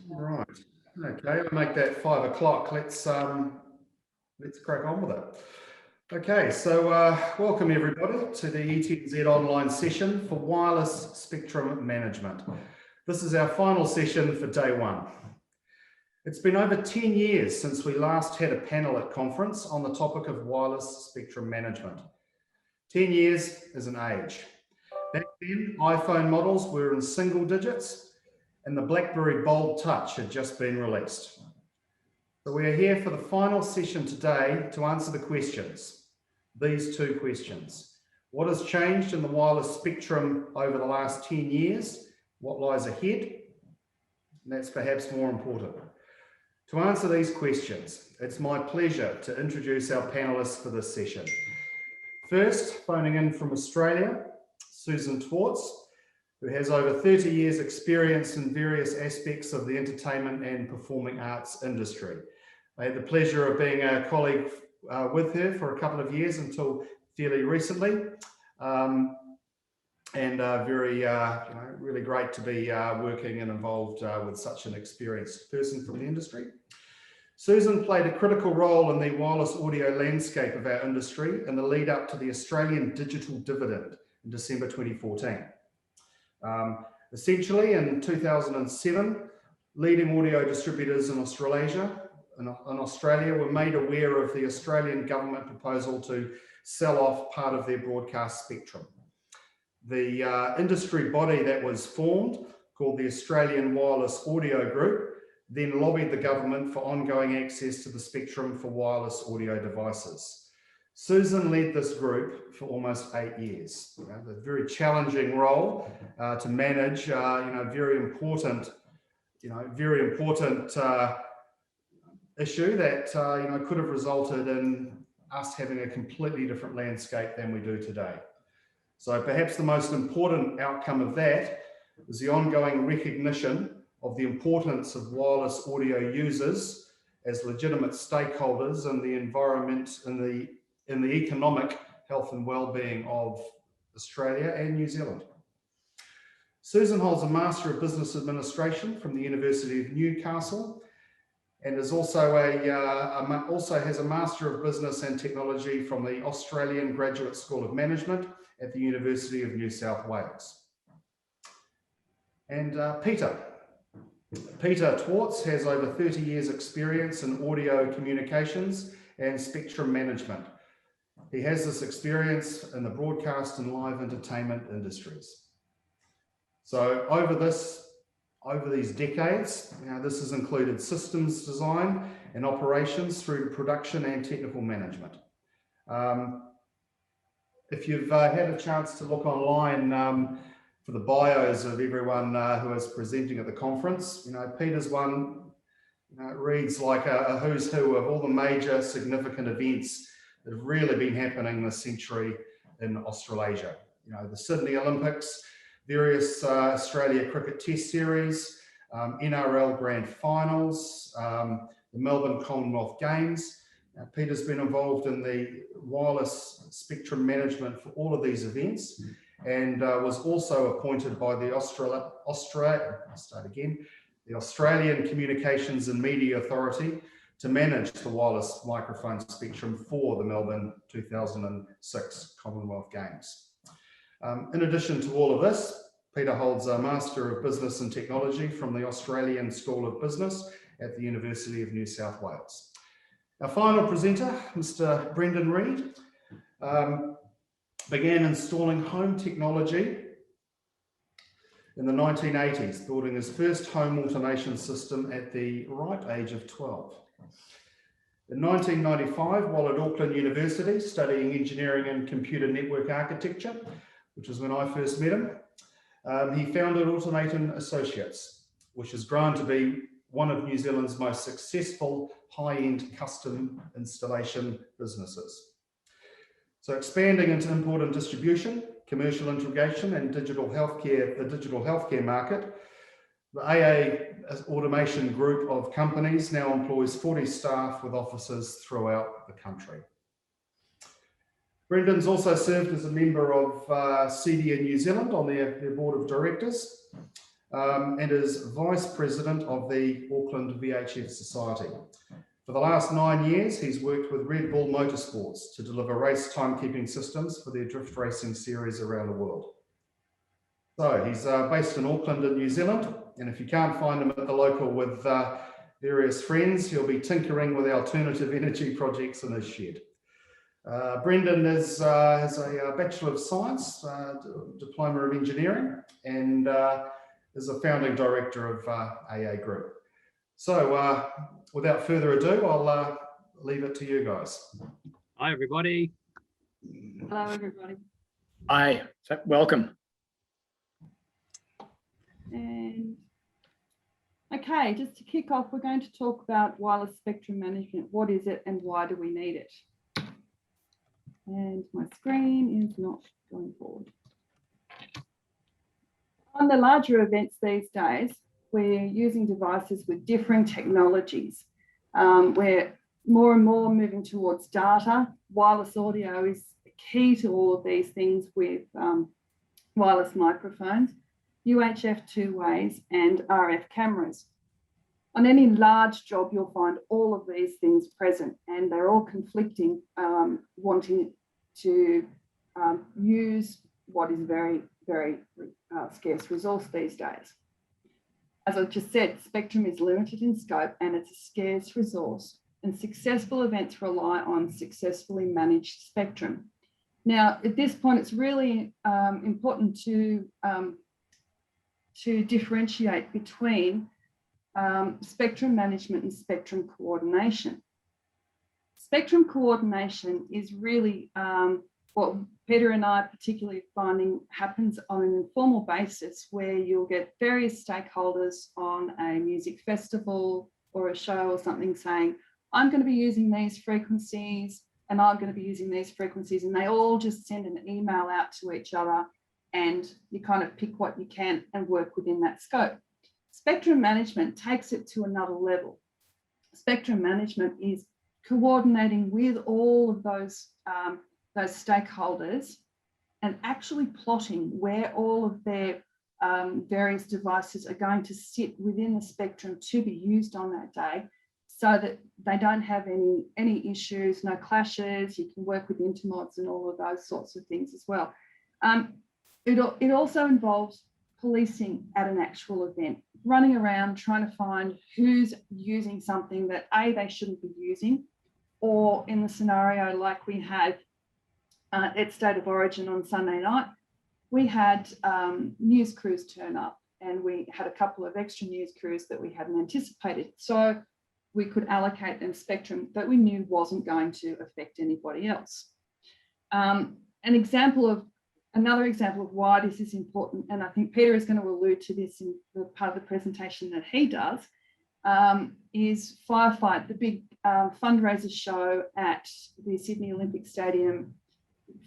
Right. Okay, I'll make that 5 o'clock. Let's crack on with it. Okay, so welcome everybody to the ETNZ online session for wireless spectrum management. This is our final session for day one. It's been over 10 years since we last had a panel at conference on the topic of wireless spectrum management. 10 years is an age. Back then, iPhone models were in single digits and the BlackBerry Bold Touch had just been released. So we are here for the final session today to answer the questions. These two questions. What has changed in the wireless spectrum over the last 10 years? What lies ahead? And that's perhaps more important. To answer these questions, it's my pleasure to introduce our panelists for this session. First, phoning in from Australia, Susan Twartz, who has over 30 years experience in various aspects of the entertainment and performing arts industry. I had the pleasure of being a colleague with her for a couple of years until fairly recently. Really great to be working and involved with such an experienced person from the industry. Susan played a critical role in the wireless audio landscape of our industry in the lead up to the Australian digital dividend in December 2014. Essentially, in 2007, leading audio distributors in Australia were made aware of the Australian government proposal to sell off part of their broadcast spectrum. The industry body that was formed, called the Australian Wireless Audio Group, then lobbied the government for ongoing access to the spectrum for wireless audio devices. Susan led this group for almost 8 years. A very challenging role to manage, very important issue that could have resulted in us having a completely different landscape than we do today. So perhaps the most important outcome of that is the ongoing recognition of the importance of wireless audio users as legitimate stakeholders in the environment, in the economic health and well-being of Australia and New Zealand. Susan holds a Master of Business Administration from the University of Newcastle and is also has a Master of Business and Technology from the Australian Graduate School of Management at the University of New South Wales. And Peter Twartz has over 30 years experience in audio communications and spectrum management. He has this experience in the broadcast and live entertainment industries. So over these decades, this has included systems design and operations through to production and technical management. If you've had a chance to look online for the bios of everyone who is presenting at the conference, Peter's one reads like a who's who of all the major significant events that have really been happening this century in Australasia. The Sydney Olympics, various Australia Cricket Test Series, NRL Grand Finals, the Melbourne Commonwealth Games. Peter's been involved in the wireless spectrum management for all of these events and was also appointed by the Australian Communications and Media Authority to manage the wireless microphone spectrum for the Melbourne 2006 Commonwealth Games. In addition to all of this, Peter holds a Master of Business and Technology from the Australian School of Business at the University of New South Wales. Our final presenter, Mr. Brendon Reid, began installing home technology in the 1980s, building his first home automation system at the ripe age of 12. In 1995, while at Auckland University studying engineering and computer network architecture, which was when I first met him, he founded Automation Associates, which has grown to be one of New Zealand's most successful high-end custom installation businesses. So expanding into import and distribution, commercial integration and the digital healthcare market, the AA Automation group of companies now employs 40 staff with offices throughout the country. Brendon's also served as a member of CDA New Zealand on their board of directors. and is Vice President of the Auckland VHF Society. For the last 9 years, he's worked with Red Bull Motorsports to deliver race timekeeping systems for their drift racing series around the world. So he's based in Auckland in New Zealand, and if you can't find him at the local with various friends, he'll be tinkering with alternative energy projects in his shed. Brendon has a Bachelor of Science, Diploma of Engineering, and is a founding director of AA Group. So without further ado, I'll leave it to you guys. Hi, everybody. Hello, everybody. Hi, welcome. And okay, just to kick off, we're going to talk about wireless spectrum management. What is it and why do we need it? And my screen is not going forward. On the larger events these days, we're using devices with differing technologies. We're more and more moving towards data. Wireless audio is key to all of these things with wireless microphones, UHF two-ways, and RF cameras. On any large job, you'll find all of these things present, and they're all conflicting, wanting to use what is very, very scarce resource these days. As I just said, spectrum is limited in scope and it's a scarce resource, and successful events rely on successfully managed spectrum. Now, at this point, it's really important to differentiate between spectrum management and spectrum coordination. Spectrum coordination is really what Peter and I particularly finding happens on an informal basis, where you'll get various stakeholders on a music festival or a show or something saying, I'm going to be using these frequencies and I'm going to be using these frequencies, and they all just send an email out to each other, and you kind of pick what you can and work within that scope. Spectrum management takes it to another level. Spectrum management is coordinating with all of those stakeholders and actually plotting where all of their various devices are going to sit within the spectrum to be used on that day, so that they don't have any issues, no clashes. You can work with intermods and all of those sorts of things as well. It also involves policing at an actual event, running around trying to find who's using something that they shouldn't be using, or in the scenario like we had at State of Origin on Sunday night, we had news crews turn up, and we had a couple of extra news crews that we hadn't anticipated. So we could allocate them spectrum that we knew wasn't going to affect anybody else. Another example of why this is important, and I think Peter is going to allude to this in the part of the presentation that he does, is Firefight, the big fundraiser show at the Sydney Olympic Stadium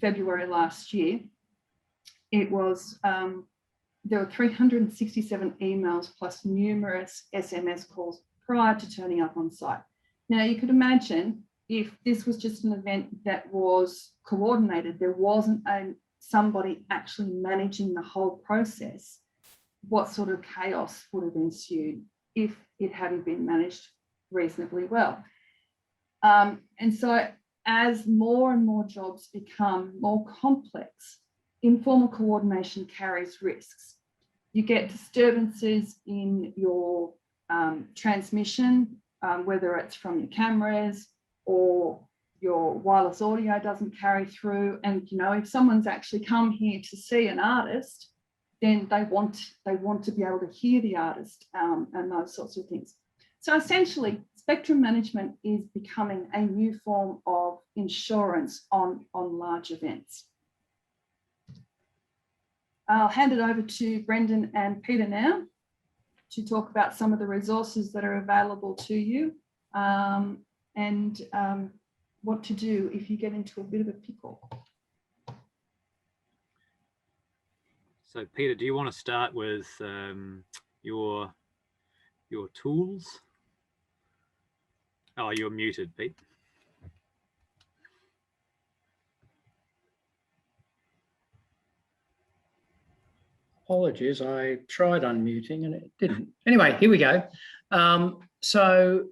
February last year. It was, there were 367 emails plus numerous SMS calls prior to turning up on site. Now, you could imagine if this was just an event that was coordinated, there wasn't somebody actually managing the whole process, what sort of chaos would have ensued if it hadn't been managed reasonably well. And so as more and more jobs become more complex, informal coordination carries risks. You get disturbances in your transmission, whether it's from your cameras or your wireless audio doesn't carry through. And if someone's actually come here to see an artist, then they want to be able to hear the artist and those sorts of things. So essentially, spectrum management is becoming a new form of insurance on large events. I'll hand it over to Brendon and Peter now to talk about some of the resources that are available to you and what to do if you get into a bit of a pickle. So Peter, do you want to start with your tools? Oh, you're muted, Pete. Apologies, I tried unmuting and it didn't. Anyway, here we go. So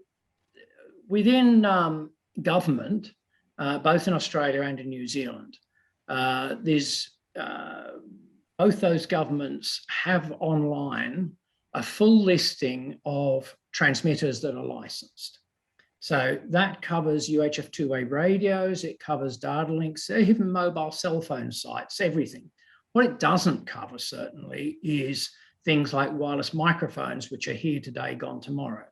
within government, both in Australia and in New Zealand, both those governments have online a full listing of transmitters that are licensed. So that covers UHF two-way radios, it covers data links, even mobile cell phone sites, everything. What it doesn't cover certainly is things like wireless microphones, which are here today, gone tomorrow.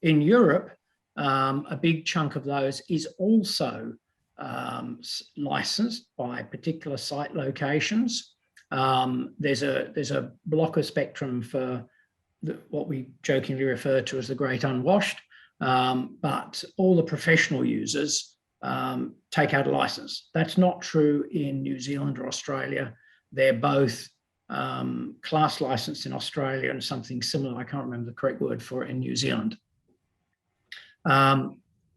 In Europe, a big chunk of those is also licensed by particular site locations. There's a block of spectrum for what we jokingly refer to as the great unwashed, but all the professional users take out a license. That's not true in New Zealand or Australia. They're both class licensed in Australia and something similar, I can't remember the correct word for it, in New Zealand.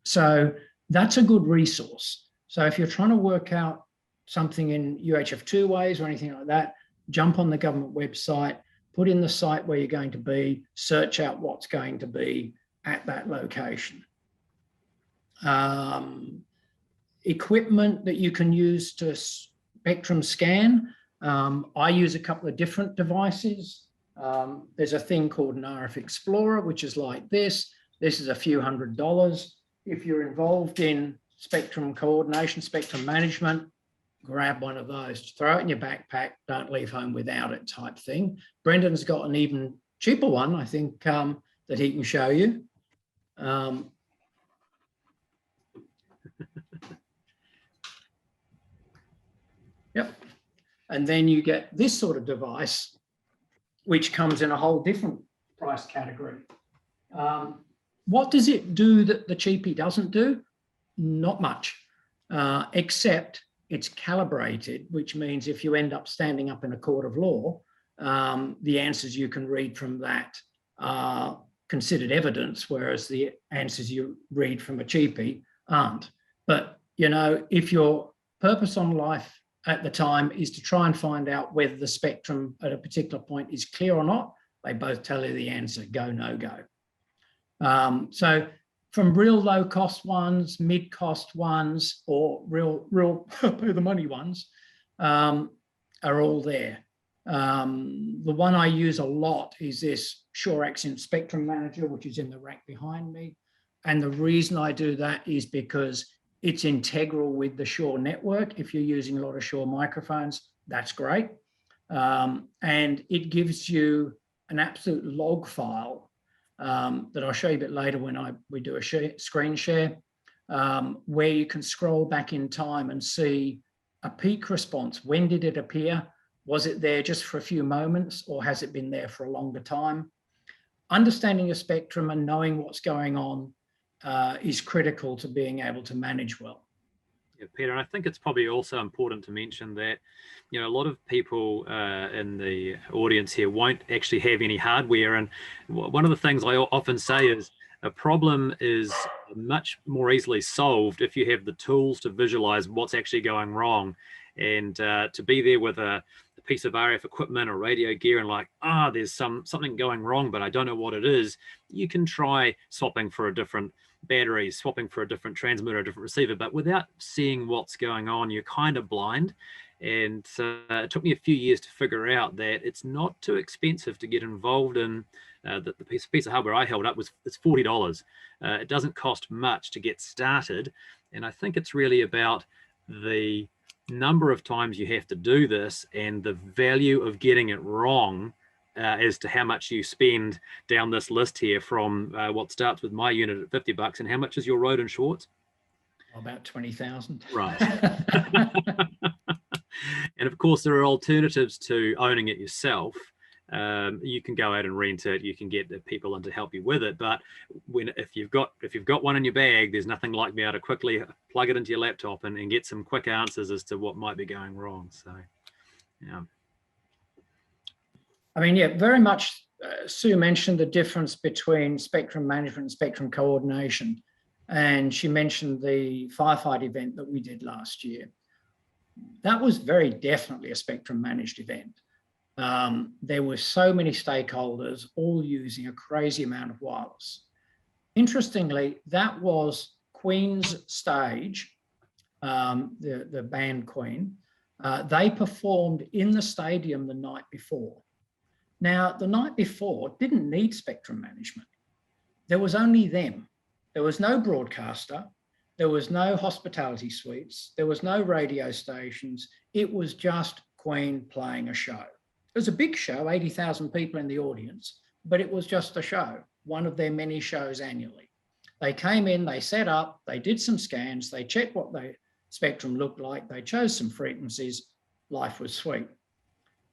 So that's a good resource. So if you're trying to work out something in UHF two ways or anything like that, jump on the government website, put in the site where you're going to be, search out what's going to be at that location. Equipment that you can use to spectrum scan. I use a couple of different devices. There's a thing called an RF Explorer, which is like this. This is a few $100s. If you're involved in spectrum coordination, spectrum management, grab one of those, throw it in your backpack, don't leave home without it type thing. Brendon's got an even cheaper one, I think, that he can show you. Yep. And then you get this sort of device, which comes in a whole different price category. What does it do that the cheapie doesn't do? Not much, except it's calibrated, which means if you end up standing up in a court of law, the answers you can read from that are considered evidence, whereas the answers you read from a cheapie aren't. But, you know, if your purpose on life at the time is to try and find out whether the spectrum at a particular point is clear or not, they both tell you the answer, go, no go. So from real low cost ones, mid cost ones, or real pay the money ones are all there. The one I use a lot is this Shure Accent Spectrum Manager, which is in the rack behind me. And the reason I do that is because it's integral with the Shure network. If you're using a lot of Shure microphones, that's great. And it gives you an absolute log file that I'll show you a bit later when we do a screen share, where you can scroll back in time and see a peak response. When did it appear? Was it there just for a few moments, or has it been there for a longer time? Understanding your spectrum and knowing what's going on is critical to being able to manage well. Yeah, Peter, and I think it's probably also important to mention that, you know, a lot of people in the audience here won't actually have any hardware. And one of the things I often say is a problem is much more easily solved if you have the tools to visualize what's actually going wrong. And to be there with a piece of RF equipment or radio gear and like, there's something going wrong, but I don't know what it is. You can try swapping for a different battery, swapping for a different transmitter, a different receiver, but without seeing what's going on, you're kind of blind. And it took me a few years to figure out that it's not too expensive to get involved in. The piece of hardware I held up it's $40. It doesn't cost much to get started. And I think it's really about the number of times you have to do this and the value of getting it wrong as to how much you spend down this list here from what starts with my unit at $50 and how much is your Roden Schwartz? About 20,000. Right. And of course, there are alternatives to owning it yourself. You can go out and rent it. You can get people in to help you with it. But if you've got one in your bag, there's nothing like being able to quickly plug it into your laptop and get some quick answers as to what might be going wrong. So, yeah. I mean, yeah, very much. Sue mentioned the difference between spectrum management and spectrum coordination, and she mentioned the firefight event that we did last year. That was very definitely a spectrum managed event. There were so many stakeholders all using a crazy amount of wireless. Interestingly, that was Queen's stage, the band Queen. They performed in the stadium the night before. Now, the night before didn't need spectrum management. There was only them. There was no broadcaster. There was no hospitality suites. There was no radio stations. It was just Queen playing a show. It was a big show, 80,000 people in the audience, but it was just a show, one of their many shows annually. They came in, they set up, they did some scans, they checked what the spectrum looked like, they chose some frequencies, life was sweet.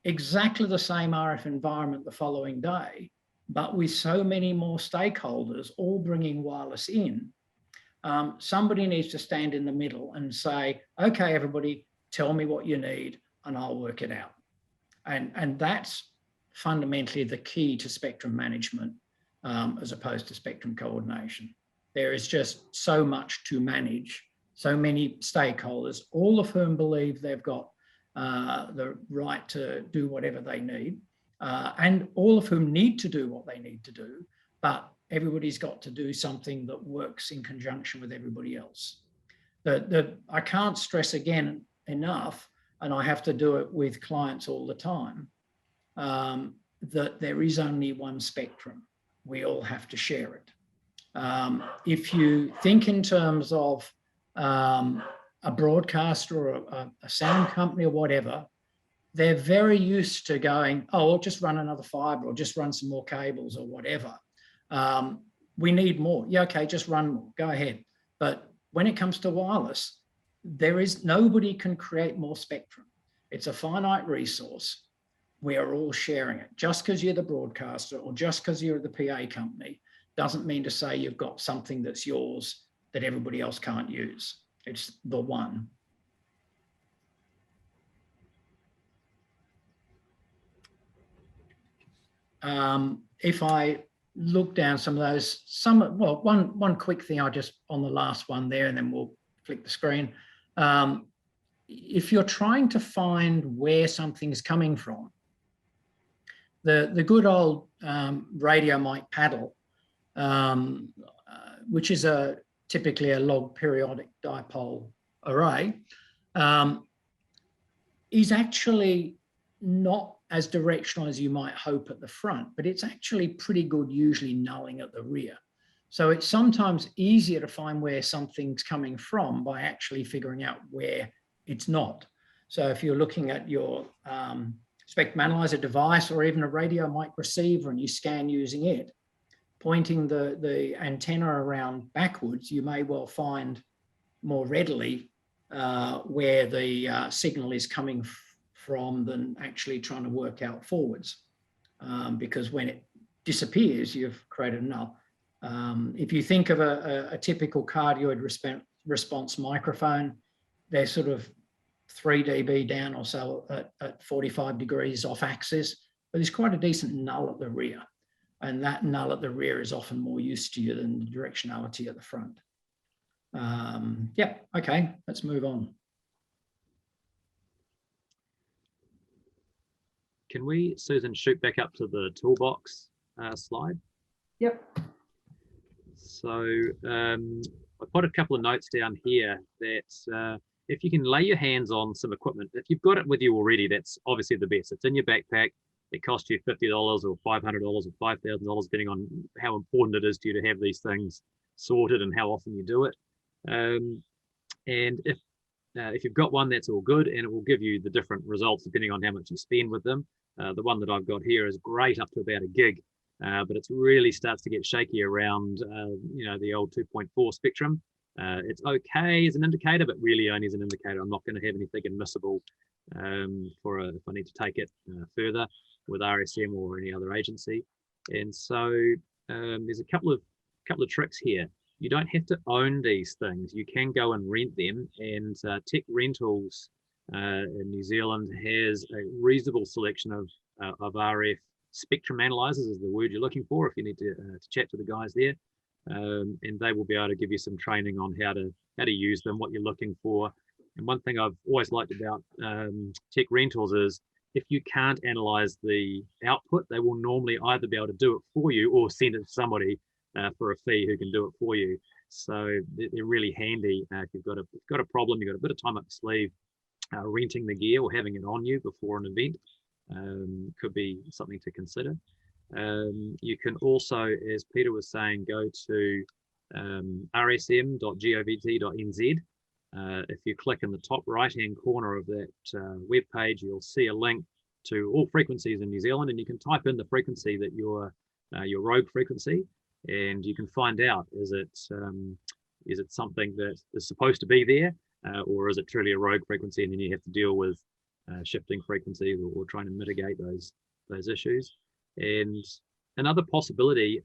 Exactly the same RF environment the following day, but with so many more stakeholders all bringing wireless in. Somebody needs to stand in the middle and say, okay, everybody, tell me what you need and I'll work it out. And that's fundamentally the key to spectrum management as opposed to spectrum coordination. There is just so much to manage, so many stakeholders, all of whom believe they've got the right to do whatever they need, and all of whom need to do what they need to do, but everybody's got to do something that works in conjunction with everybody else. I can't stress again enough, and I have to do it with clients all the time, that there is only one spectrum. We all have to share it. If you think in terms of a broadcaster or a sound company or whatever, they're very used to going, oh, I'll just run another fiber or just run some more cables or whatever. We need more. Yeah, okay, just run more, go ahead. But when it comes to wireless, nobody can create more spectrum. It's a finite resource. We are all sharing it. Just because you're the broadcaster or just because you're the PA company doesn't mean to say you've got something that's yours that everybody else can't use. It's the one. If I look down some of those, one quick thing, on the last one there, and then we'll flick the screen. If you're trying to find where something's coming from, the good old radio mic paddle, which is typically a log periodic dipole array, is actually not as directional as you might hope at the front, but it's actually pretty good, usually nulling at the rear. So it's sometimes easier to find where something's coming from by actually figuring out where it's not. So if you're looking at your spectrum analyzer device or even a radio mic receiver and you scan using it, pointing the antenna around backwards, you may well find more readily where the signal is coming from than actually trying to work out forwards. Because when it disappears, you've created a null. If you think of a typical cardioid response microphone, they're sort of 3 dB down or so at 45 degrees off axis, but there's quite a decent null at the rear. And that null at the rear is often more used to you than the directionality at the front. Yeah, okay, let's move on. Can we, Susan, shoot back up to the toolbox slide? Yep. So I put a couple of notes down here that if you can lay your hands on some equipment, if you've got it with you already, that's obviously the best. It's in your backpack. It costs you $50 or $500 or $5,000, depending on how important it is to you to have these things sorted and how often you do it. And if you've got one, that's all good, and it will give you the different results depending on how much you spend with them. The one that I've got here is great up to about a gig, but it really starts to get shaky around, the old 2.4 spectrum. It's okay as an indicator, but really only as an indicator. I'm not going to have anything admissible if I need to take it further with RSM or any other agency. And so there's a couple of tricks here. You don't have to own these things. You can go and rent them, and Tech Rentals in New Zealand has a reasonable selection of RF spectrum analyzers, is the word you're looking for if you need to chat to the guys there. And they will be able to give you some training on how to use them, what you're looking for. And one thing I've always liked about Tech Rentals is if you can't analyze the output, they will normally either be able to do it for you or send it to somebody for a fee who can do it for you. So they're really handy if you've got a problem, you've got a bit of time up your sleeve. Renting the gear or having it on you before an event could be something to consider. You can also, as Peter was saying, go to rsm.govt.nz. If you click in the top right-hand corner of that web page, you'll see a link to all frequencies in New Zealand, and you can type in the frequency that your rogue frequency, and you can find out is it something that is supposed to be there, or is it truly a rogue frequency, and then you have to deal with shifting frequencies or trying to mitigate those issues. And another possibility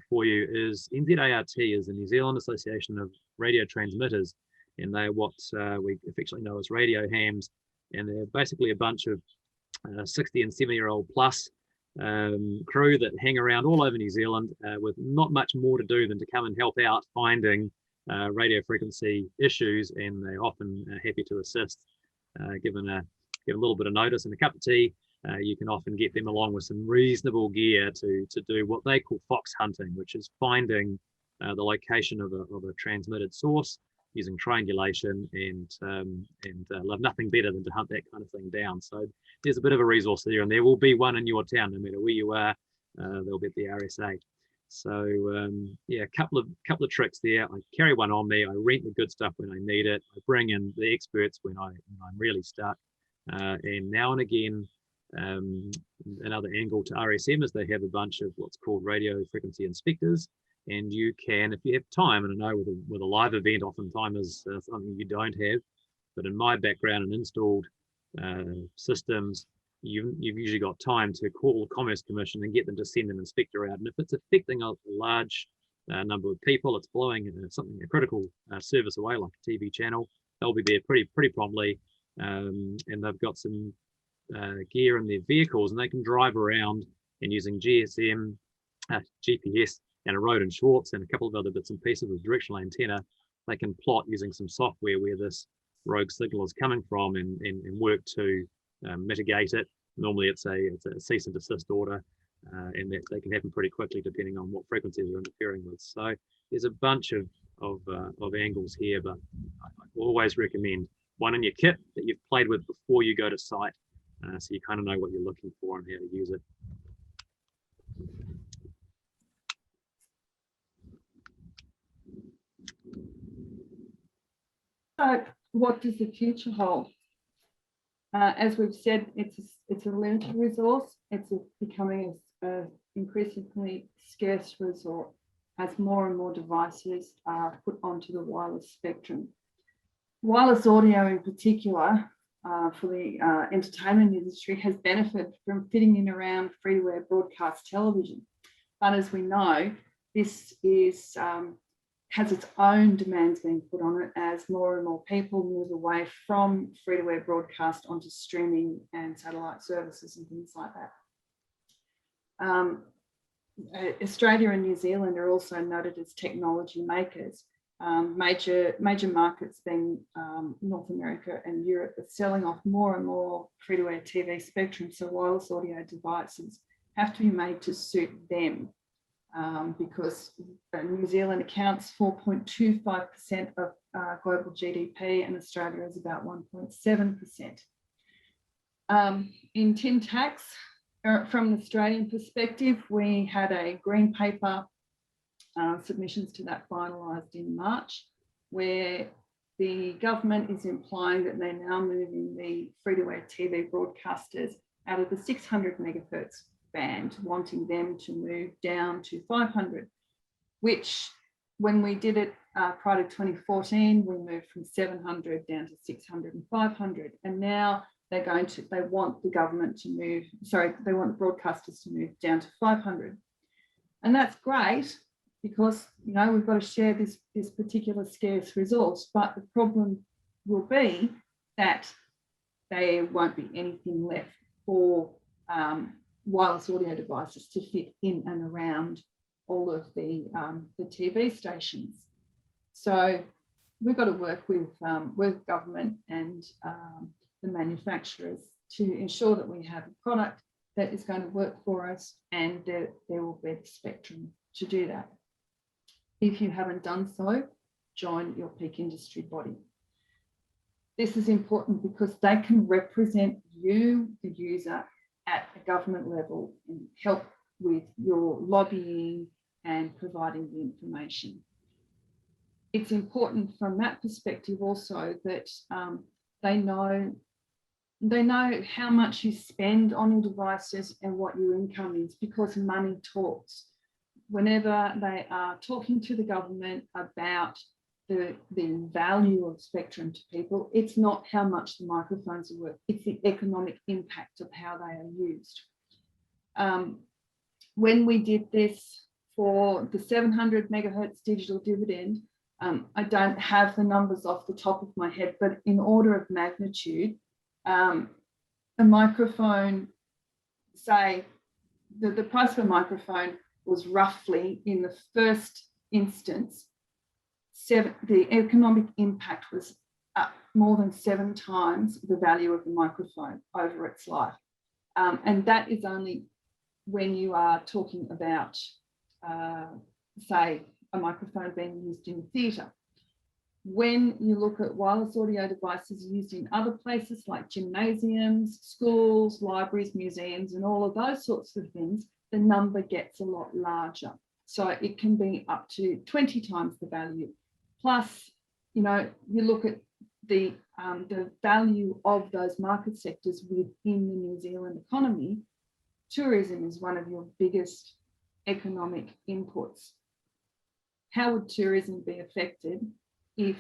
for you is NZART is the New Zealand Association of Radio Transmitters, and they're what we affectionately know as radio hams, and they're basically a bunch of 60 and 70-year-old plus crew that hang around all over New Zealand with not much more to do than to come and help out finding radio frequency issues, and they're often happy to assist. Given a little bit of notice and a cup of tea, you can often get them along with some reasonable gear to do what they call fox hunting, which is finding the location of a transmitted source using triangulation, and love nothing better than to hunt that kind of thing down. So there's a bit of a resource there, and there will be one in your town, no matter where you are. There'll be at the RSA. So yeah, a couple of tricks there. I carry one on me. I rent the good stuff when I need it. I bring in the experts when I'm really stuck. And now and again, another angle to RSM is they have a bunch of what's called radio frequency inspectors, and you can, if you have time, and I know with a live event, oftentimes is something you don't have, but in my background and installed systems, you've usually got time to call the Commerce Commission and get them to send an inspector out. And if it's affecting a large number of people, it's blowing a critical service away, like a TV channel, they'll be there pretty promptly, and they've got some gear in their vehicles, and they can drive around, and using GSM, GPS, and a Rode and Twartz, and a couple of other bits and pieces with directional antenna, they can plot using some software where this rogue signal is coming from, and work to mitigate it. Normally it's a cease and desist order, and that they can happen pretty quickly depending on what frequencies they're interfering with. So there's a bunch of angles here, but I always recommend one in your kit that you've played with before you go to site, so you kind of know what you're looking for and how to use it. So what does the future hold? As we've said, it's a limited resource. It's becoming an increasingly scarce resource as more and more devices are put onto the wireless spectrum. Wireless audio in particular, for the entertainment industry, has benefited from fitting in around free-to-air broadcast television. But as we know, this is has its own demands being put on it as more and more people move away from free-to-air broadcast onto streaming and satellite services and things like that. Australia and New Zealand are also noted as technology makers. Major markets being North America and Europe are selling off more and more free-to-air TV spectrum, so wireless audio devices have to be made to suit them. Because New Zealand accounts 4.25% of global GDP, and Australia is about 1.7%. In tin tax, from an Australian perspective, we had a green paper submissions to that finalised in March, where the government is implying that they're now moving the free-to-air TV broadcasters out of the 600 megahertz band, wanting them to move down to 500, which when we did it prior to 2014, we moved from 700 down to 600 and 500. And now they want the broadcasters to move down to 500. And that's great because, you know, we've got to share this particular scarce resource, but the problem will be that there won't be anything left for wireless audio devices to fit in and around all of the TV stations. So we've got to work with government and the manufacturers to ensure that we have a product that is going to work for us, and there will be the spectrum to do that. If you haven't done so, join your peak industry body. This is important because they can represent you, the user, at a government level and help with your lobbying and providing the information. It's important from that perspective also that they know how much you spend on your devices and what your income is, because money talks. Whenever they are talking to the government about the value of spectrum to people, it's not how much the microphones are worth, it's the economic impact of how they are used. When we did this for the 700 megahertz digital dividend, I don't have the numbers off the top of my head, but in order of magnitude, a microphone, say, the price of a microphone was roughly, in the first instance, the economic impact was up more than 7 times the value of the microphone over its life. And that is only when you are talking about, say, a microphone being used in theatre. When you look at wireless audio devices used in other places like gymnasiums, schools, libraries, museums, and all of those sorts of things, the number gets a lot larger. So it can be up to 20 times the value. Plus, you know, you look at the value of those market sectors within the New Zealand economy. Tourism is one of your biggest economic inputs. How would tourism be affected if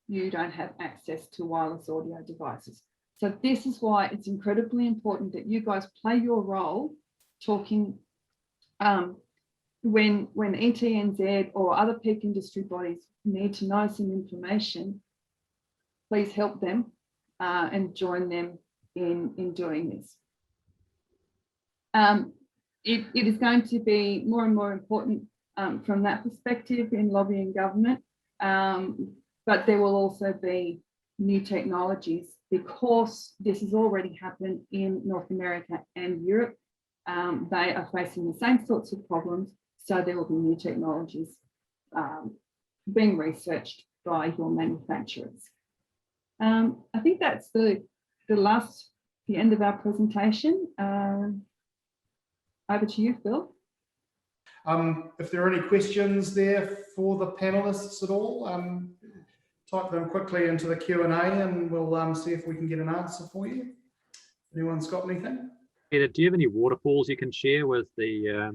you don't have access to wireless audio devices? So this is why it's incredibly important that you guys play your role talking when ETNZ or other peak industry bodies need to know some information. Please help them and join them in doing this. It is going to be more and more important from that perspective in lobbying government, but there will also be new technologies, because this has already happened in North America and Europe. They are facing the same sorts of problems, so there will be new technologies being researched by your manufacturers. I think that's the end of our presentation. Over to you, Phil. If there are any questions there for the panelists at all, type them quickly into the Q&A and we'll see if we can get an answer for you. Anyone's got anything? Peter, do you have any waterfalls you can share with their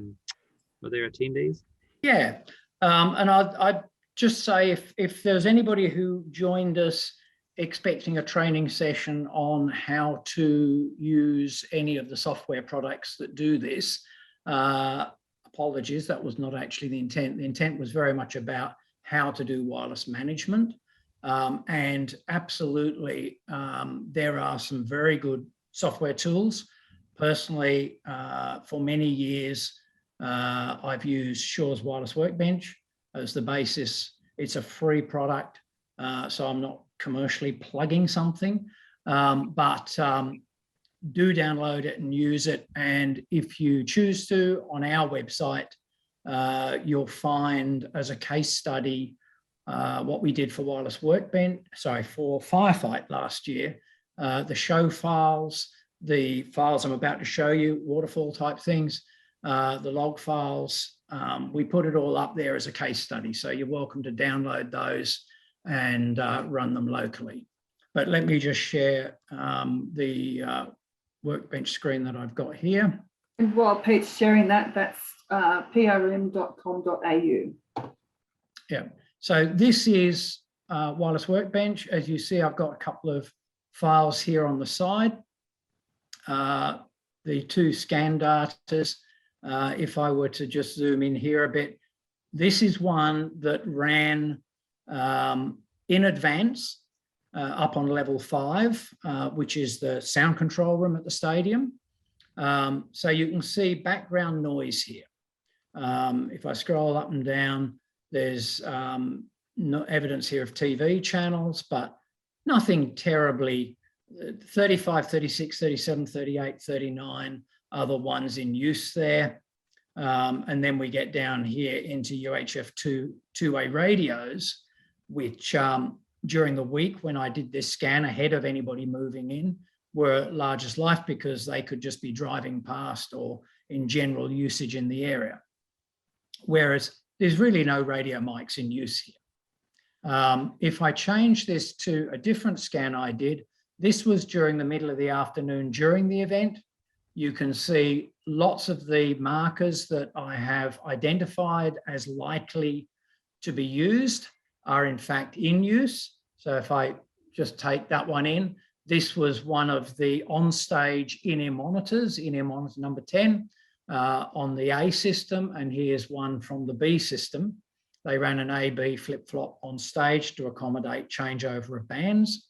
attendees? Yeah, and I'd just say if there's anybody who joined us expecting a training session on how to use any of the software products that do this, apologies, that was not actually the intent. The intent was very much about how to do wireless management. And absolutely, there are some very good software tools. Personally, for many years, I've used Shaw's Wireless Workbench as the basis. It's a free product, so I'm not commercially plugging something, but do download it and use it. And if you choose to, on our website, you'll find as a case study what we did for Wireless Workbench, for Firefight last year, the show files, the files I'm about to show you, waterfall type things, the log files, we put it all up there as a case study. So you're welcome to download those and run them locally. But let me just share the Workbench screen that I've got here. And while Pete's sharing that, that's prm.com.au. Yeah, so this is Wireless Workbench. As you see, I've got a couple of files here on the side. The 2 scan datas, if I were to just zoom in here a bit, this is one that ran in advance up on level 5, which is the sound control room at the stadium. So you can see background noise here. If I scroll up and down, there's no evidence here of TV channels, but nothing terribly 35, 36, 37, 38, 39 are the ones in use there. And then we get down here into UHF two-way radios, which during the week when I did this scan ahead of anybody moving in were large as life because they could just be driving past or in general usage in the area. Whereas there's really no radio mics in use here. If I change this to a different scan I did, this was during the middle of the afternoon during the event. You can see lots of the markers that I have identified as likely to be used are in fact in use. So if I just take that one in, this was one of the on-stage in-ear monitors, in-ear monitor number 10 on the A system, and here's one from the B system. They ran an A-B flip-flop on stage to accommodate changeover of bands.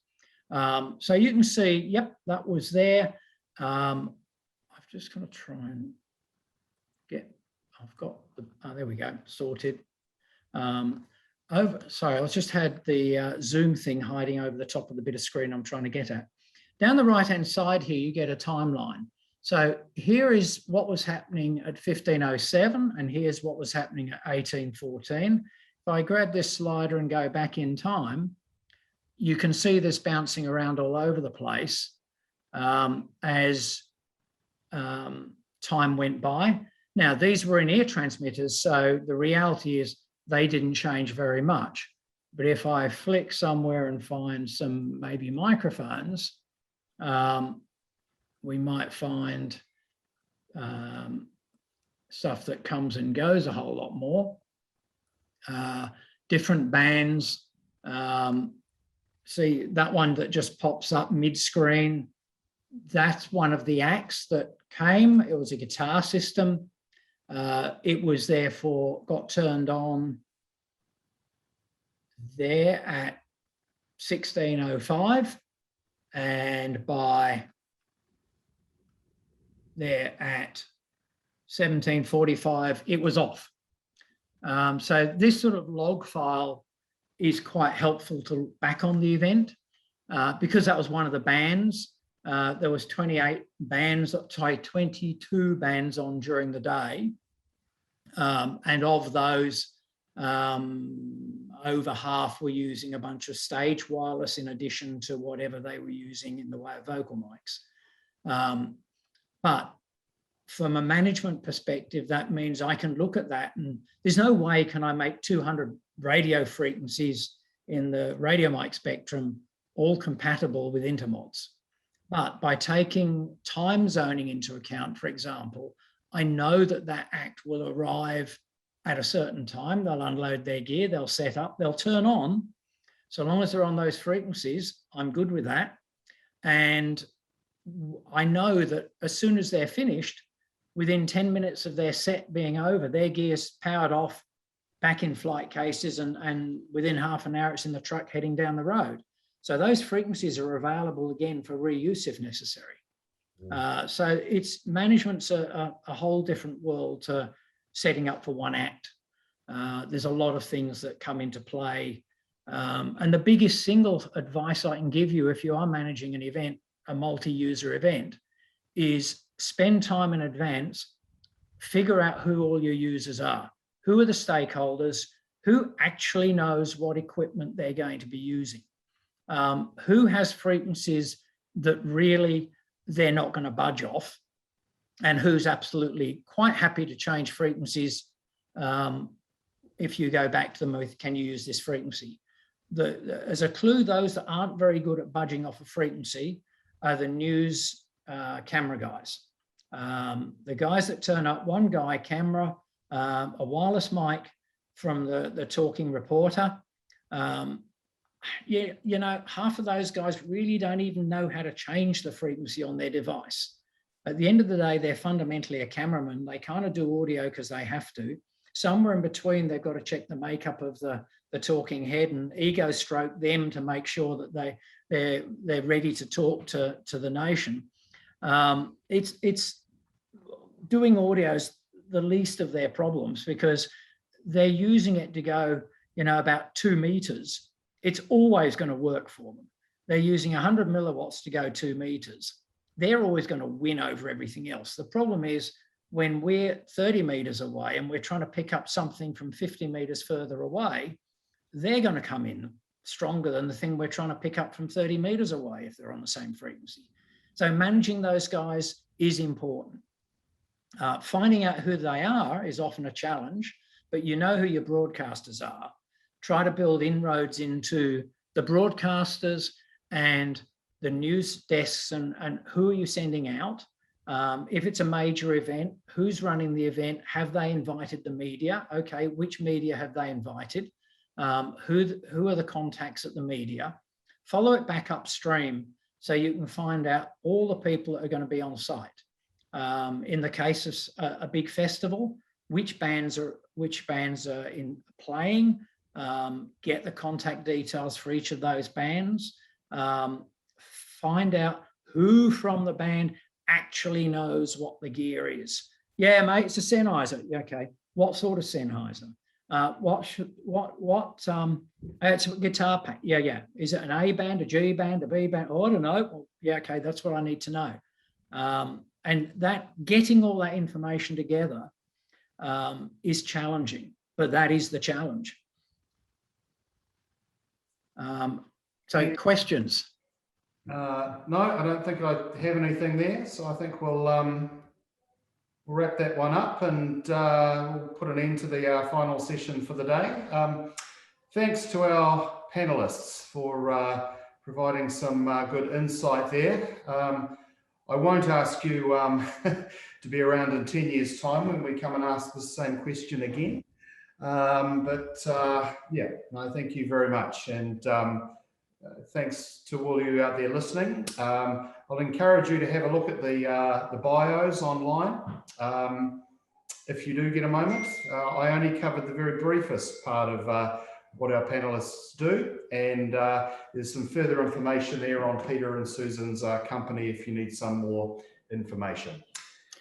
So you can see, yep, that was there. I'm just going to try and get, I've got, there we go, sorted. Sorry, I just had the Zoom thing hiding over the top of the bit of screen I'm trying to get at. Down the right-hand side here, you get a timeline. So here is what was happening at 1507, and here's what was happening at 1814. If I grab this slider and go back in time, you can see this bouncing around all over the place as time went by. Now, these were in-ear transmitters, so the reality is they didn't change very much. But if I flick somewhere and find some maybe microphones, we might find stuff that comes and goes a whole lot more. Different bands. See that one that just pops up mid-screen, that's one of the acts that came. It was a guitar system. It was therefore got turned on there at 1605, and by there at 1745 it was off. So this sort of log file is quite helpful to look back on the event because that was one of the bands. There was 28 bands, sorry, 22 bands on during the day. And of those, over half were using a bunch of stage wireless in addition to whatever they were using in the way of vocal mics. But from a management perspective, that means I can look at that, and there's no way can I make 200 radio frequencies in the radio mic spectrum all compatible with intermods. But by taking time zoning into account, for example, I know that that act will arrive at a certain time. They'll unload their gear, they'll set up, they'll turn on. So long as they're on those frequencies, I'm good with that. And I know that as soon as they're finished, within 10 minutes of their set being over, their gear's powered off, back in flight cases, and within half an hour, it's in the truck heading down the road. So those frequencies are available again for reuse if necessary. So it's management's a whole different world to setting up for one act. There's a lot of things that come into play. And the biggest single advice I can give you if you are managing an event, a multi-user event, is spend time in advance, figure out who all your users are. Who are the stakeholders? Who actually knows what equipment they're going to be using? Who has frequencies that really they're not going to budge off? And who's absolutely quite happy to change frequencies if you go back to them with, can you use this frequency? As a clue, those that aren't very good at budging off a frequency are the news camera guys. The guys that turn up, one guy, camera, a wireless mic from the talking reporter. Yeah, you know, half of those guys really don't even know how to change the frequency on their device. At the end of the day, they're fundamentally a cameraman. They kind of do audio because they have to. Somewhere in between, they've got to check the makeup of the talking head and ego stroke them to make sure that they're ready to talk to the nation. It's doing audio's the least of their problems because they're using it to go, you know, about 2 meters. It's always going to work for them. they're using 100 milliwatts to go 2 meters. They're always going to win over everything else. The problem is when we're 30 meters away and we're trying to pick up something from 50 meters further away, they're going to come in stronger than the thing we're trying to pick up from 30 meters away if they're on the same frequency. So managing those guys is important. Finding out who they are is often a challenge, but you know who your broadcasters are. Try to build inroads into the broadcasters and the news desks and who are you sending out? If it's a major event, who's running the event? Have they invited the media? Okay, which media have they invited? Who are the contacts at the media? Follow it back upstream so you can find out all the people that are going to be on site. In the case of a big festival, which bands are in playing? Get the contact details for each of those bands. Find out who from the band actually knows what the gear is. Yeah, mate, it's a Sennheiser. Okay, what sort of Sennheiser? It's a guitar pack. Yeah. Is it an A band, a G band, a B band? Oh, I don't know. Well, yeah, okay, that's what I need to know. And that getting all that information together is challenging, but that is the challenge. So questions? No, I don't think I have anything there. So I think we'll wrap that one up and we'll put an end to the final session for the day. Thanks to our panelists for providing some good insight there. I won't ask you to be around in 10 years' time when we come and ask the same question again. Yeah, no, thank you very much. And thanks to all of you out there listening. I'll encourage you to have a look at the bios online. If you do get a moment, I only covered the very briefest part of what our panelists do. And there's some further information there on Peter and Susan's company if you need some more information.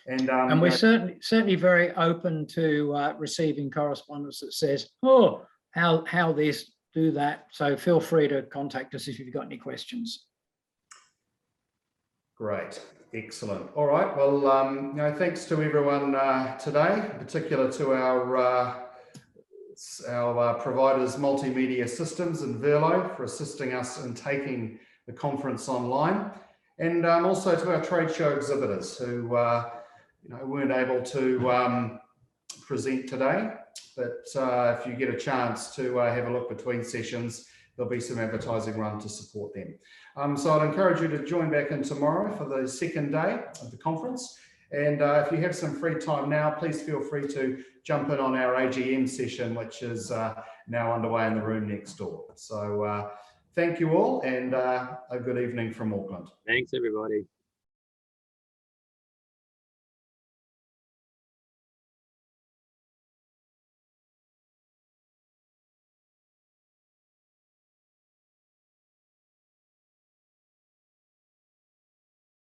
And we're certainly very open to receiving correspondence that says, oh, how this, do that. So feel free to contact us if you've got any questions. Great, excellent. All right, well, thanks to everyone today, in particular to our providers, Multimedia Systems and Verlo, for assisting us in taking the conference online, and also to our trade show exhibitors who weren't able to present today. But if you get a chance to have a look between sessions, there'll be some advertising run to support them. So I'd encourage you to join back in tomorrow for the second day of the conference. And if you have some free time now, please feel free to jump in on our AGM session, which is now underway in the room next door. So thank you all, and a good evening from Auckland. Thanks, everybody.